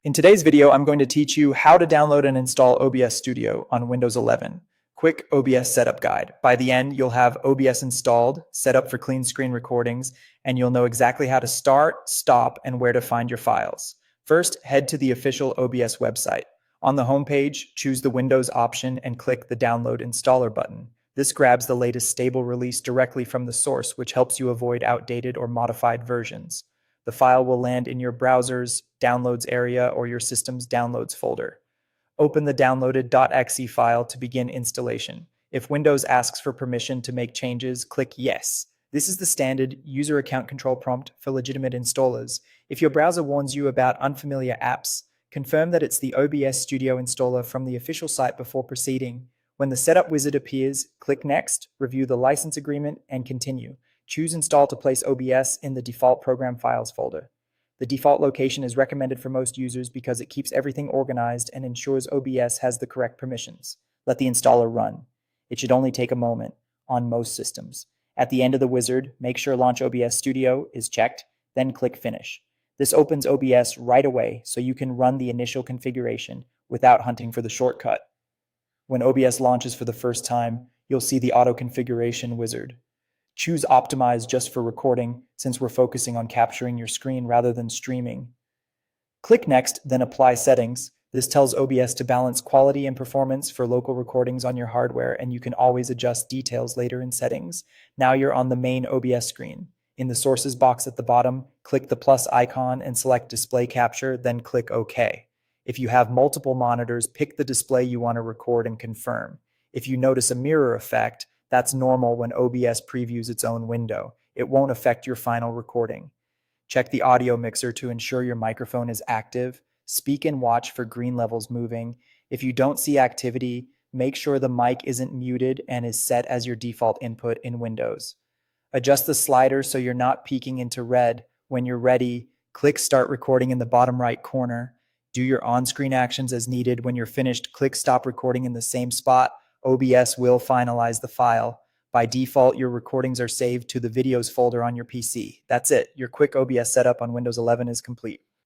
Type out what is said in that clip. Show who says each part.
Speaker 1: In today's video, I'm going to teach you how to download and install OBS Studio on Windows 11. Quick OBS setup guide. By the end, you'll have OBS installed, set up for clean screen recordings, and you'll know exactly how to start, stop, and where to find your files. First, head to the official OBS website. On the homepage, choose the Windows option and click the Download Installer button. This grabs the latest stable release directly from the source, which helps you avoid outdated or modified versions. The file will land in your browser's downloads area or your system's downloads folder. Open the downloaded.exe file to begin installation. If Windows asks for permission to make changes, click Yes. This is the standard user account control prompt for legitimate installers. If your browser warns you about unfamiliar apps, confirm that it's the OBS Studio installer from the official site before proceeding. When the setup wizard appears, click Next, review the license agreement, and continue. Choose Install to place OBS in the default Program Files folder. The default location is recommended for most users because it keeps everything organized and ensures OBS has the correct permissions. Let the installer run. It should only take a moment on most systems. At the end of the wizard, make sure Launch OBS Studio is checked, then click Finish. This opens OBS right away so you can run the initial configuration without hunting for the shortcut. When OBS launches for the first time, you'll see the auto configuration wizard. Choose Optimize just for recording, since we're focusing on capturing your screen rather than streaming. Click Next, then Apply Settings. This tells OBS to balance quality and performance for local recordings on your hardware, and you can always adjust details later in settings. Now you're on the main OBS screen. In the Sources box at the bottom, click the plus icon and select Display Capture, then click OK. If you have multiple monitors, pick the display you want to record and confirm. If you notice a mirror effect, that's normal when OBS previews its own window. It won't affect your final recording. Check the audio mixer to ensure your microphone is active. Speak and watch for green levels moving. If you don't see activity, make sure the mic isn't muted and is set as your default input in Windows. Adjust the slider so you're not peeking into red. When you're ready, click Start Recording in the bottom right corner. Do your on-screen actions as needed. When you're finished, click Stop Recording in the same spot. OBS will finalize the file. By default, your recordings are saved to the Videos folder on your PC. That's it. Your quick OBS setup on Windows 11 is complete.